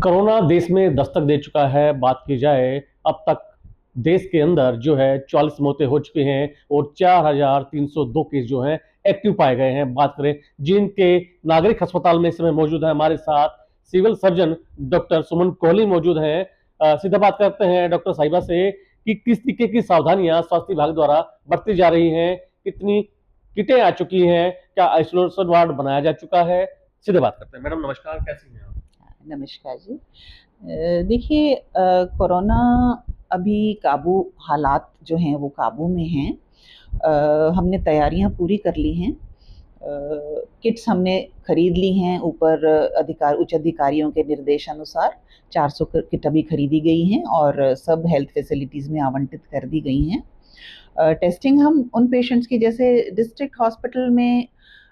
Corona देश में दस्तक दे चुका है। बात की जाए, अब तक देश के अंदर जो है 44 मौतें हो चुकी हैं और 4,302 केस जो हैं एक्टिव पाए गए हैं। बात करें जींद के नागरिक अस्पताल में इस समय मौजूद है हमारे साथ सिविल सर्जन डॉक्टर सुमन कोहली मौजूद हैं। सीधा बात करते हैं डॉक्टर साहिबा से कि किस तरीके की सावधानियां स्वास्थ्य विभाग द्वारा बरती जा रही हैं, कितनी किटें आ चुकी हैं, क्या आइसोलेशन वार्ड बनाया जा चुका है। सीधे बात करते हैं। मैडम नमस्कार, कैसी हैं आप? नमस्कार जी। देखिए, कोरोना अभी काबू हालात जो हैं वो काबू में हैं। हमने तैयारियां पूरी कर ली हैं। किट्स हमने खरीद ली हैं। ऊपर उच्च अधिकारियों के निर्देशानुसार 400 किट अभी खरीदी गई हैं और सब हेल्थ फैसिलिटीज़ में आवंटित कर दी गई हैं। टेस्टिंग हम उन पेशेंट्स की, जैसे डिस्ट्रिक्ट हॉस्पिटल में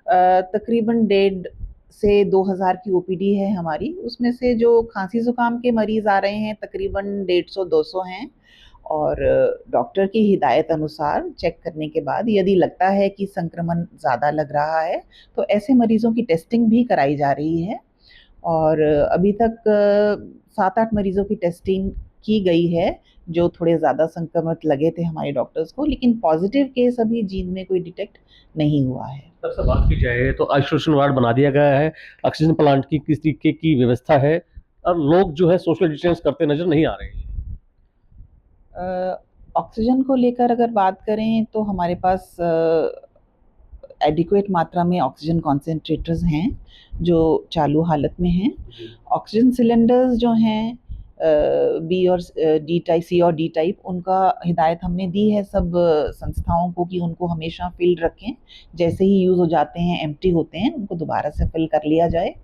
तकरीबन 1,500 से 2,000 की ओपीडी है हमारी। उसमें से जो खांसी जुकाम के मरीज आ रहे हैं तकरीबन 150-200 हैं और डॉक्टर की हिदायत अनुसार चेक करने के बाद यदि लगता है कि संक्रमण ज़्यादा लग रहा है तो ऐसे मरीजों की टेस्टिंग भी कराई जा रही है। और अभी तक 7-8 मरीजों की टेस्टिंग की गई है जो थोड़े ज़्यादा संक्रमित लगे थे हमारे डॉक्टर्स को, लेकिन पॉजिटिव केस अभी जींद में कोई डिटेक्ट नहीं हुआ है। सबसे बात की जाए तो आइसोलेशन वार्ड बना दिया गया है। ऑक्सीजन प्लांट की किस तरीके की व्यवस्था है और लोग जो है सोशल डिस्टेंस करते नजर नहीं आ रहे हैं। ऑक्सीजन को लेकर अगर बात करें तो हमारे पास एडिक्वेट मात्रा में ऑक्सीजन कॉन्सेंट्रेटर्स हैं जो चालू हालत में हैं। ऑक्सीजन सिलेंडर्स जो हैं बी और डी टाइप, सी और डी टाइप, उनका हिदायत हमने दी है सब संस्थाओं को कि उनको हमेशा फिल रखें। जैसे ही यूज़ हो जाते हैं, एम्प्टी होते हैं, उनको दोबारा से फिल कर लिया जाए।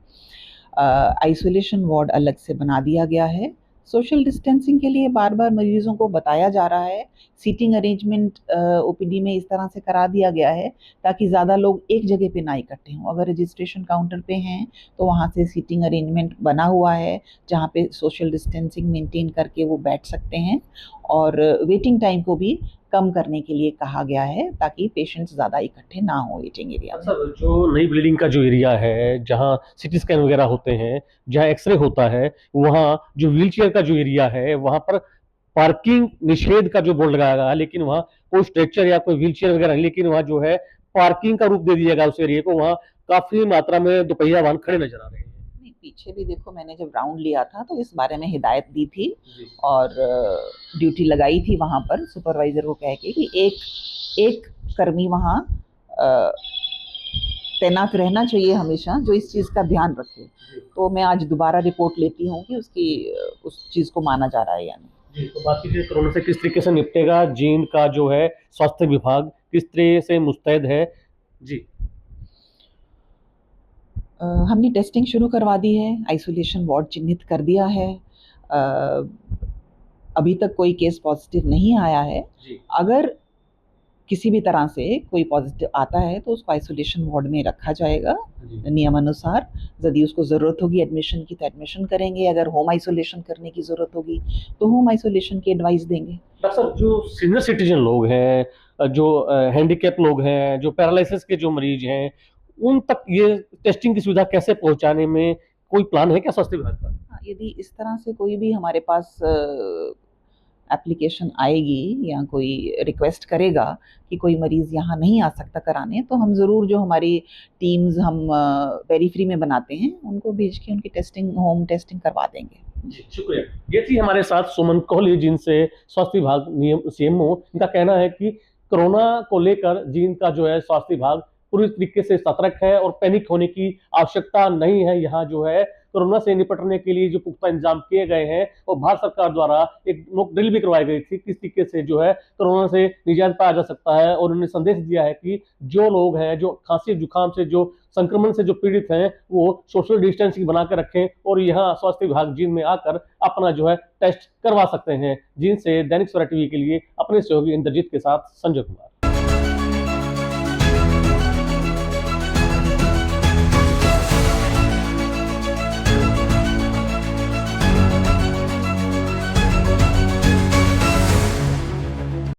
आइसोलेशन वार्ड अलग से बना दिया गया है। सोशल डिस्टेंसिंग के लिए बार बार मरीजों को बताया जा रहा है। सीटिंग अरेंजमेंट ओपीडी में इस तरह से करा दिया गया है ताकि ज़्यादा लोग एक जगह पे ना इकट्ठे हों। अगर रजिस्ट्रेशन काउंटर पे हैं तो वहाँ से सीटिंग अरेंजमेंट बना हुआ है जहाँ पे सोशल डिस्टेंसिंग मेंटेन करके वो बैठ सकते हैं। और वेटिंग टाइम को भी कम करने के लिए कहा गया है ताकि पेशेंट्स ज़्यादा इकट्ठे ना हो वेटिंग एरिया में। सर, जो नई बिल्डिंग का जो एरिया है, जहाँ सिटी स्कैन वगैरह होते हैं, जहाँ एक्सरे होता है, वहाँ जो व्हील चेयर का जो एरिया है वहाँ पर पार्किंग निषेध का जो बोर्ड लगाया गया है, लेकिन वहाँ कोई स्ट्रेचर या कोई व्हील चेयर वगैरह नहीं, लेकिन वहाँ जो है पार्किंग का रूप दे दिया गया उस एरिया को। वहाँ काफी मात्रा में दोपहिया वाहन खड़े नजर आ रहे हैं। पीछे भी देखो, मैंने जब राउंड लिया था तो इस बारे में हिदायत दी थी और ड्यूटी लगाई थी वहाँ पर सुपरवाइजर को कह के कि एक कर्मी वहाँ तैनात रहना चाहिए हमेशा जो इस चीज़ का ध्यान रखे। तो मैं आज दोबारा रिपोर्ट लेती हूँ कि उस चीज़ को माना जा रहा है या नहीं। तो बात कीजिए कोरोना से किस तरीके से निपटेगा जींद का जो है स्वास्थ्य विभाग, किस तरह से मुस्तैद है जी? हमने टेस्टिंग शुरू करवा दी है, आइसोलेशन वार्ड चिन्हित कर दिया है। अभी तक कोई केस पॉजिटिव नहीं आया है। अगर किसी भी तरह से कोई पॉजिटिव आता है तो उसको आइसोलेशन वार्ड में रखा जाएगा नियमानुसार। यदि उसको ज़रूरत होगी एडमिशन की तो एडमिशन करेंगे, अगर होम आइसोलेशन करने की ज़रूरत होगी तो होम आइसोलेशन की एडवाइस देंगे। डॉक्टर साहब, जो सीनियर सिटीजन लोग हैं, जो हैंडीकैप लोग हैं, जो पैरालिसिस के जो मरीज हैं, उन तक ये टेस्टिंग की सुविधा कैसे पहुंचाने में कोई प्लान है क्या स्वास्थ्य विभाग का? यदि इस तरह से कोई भी हमारे पास एप्लीकेशन आएगी या कोई रिक्वेस्ट करेगा कि कोई मरीज़ यहाँ नहीं आ सकता कराने, तो हम ज़रूर जो हमारी टीम्स हम पेरीफ्री में बनाते हैं उनको भेज के उनकी टेस्टिंग, होम टेस्टिंग करवा देंगे। जी, शुक्रिया। ये थी हमारे साथ सुमन कोहली, जिनसे स्वास्थ्य विभाग नियम सीएमओ, इनका कहना है कि कोरोना को लेकर जींद का जो है स्वास्थ्य विभाग पूरी तरीके से सतर्क है और पैनिक होने की आवश्यकता नहीं है। यहाँ जो है कोरोना से निपटने के लिए जो पुख्ता इंतजाम किए गए हैं और भारत सरकार द्वारा एक मॉक ड्रिल भी करवाई गई थी किस तरीके से जो है कोरोना से निजात पाया जा सकता है। और उन्होंने संदेश दिया है कि जो लोग हैं जो खांसी जुकाम से, जो संक्रमण से जो पीड़ित हैं, वो सोशल डिस्टेंसिंग बना कर रखें और यहाँ स्वास्थ्य विभाग जींद में आकर अपना जो है टेस्ट करवा सकते हैं। जींद से दैनिक सवेरा टीवी के लिए अपने सहयोगी इंद्रजीत के साथ संजय कुमार।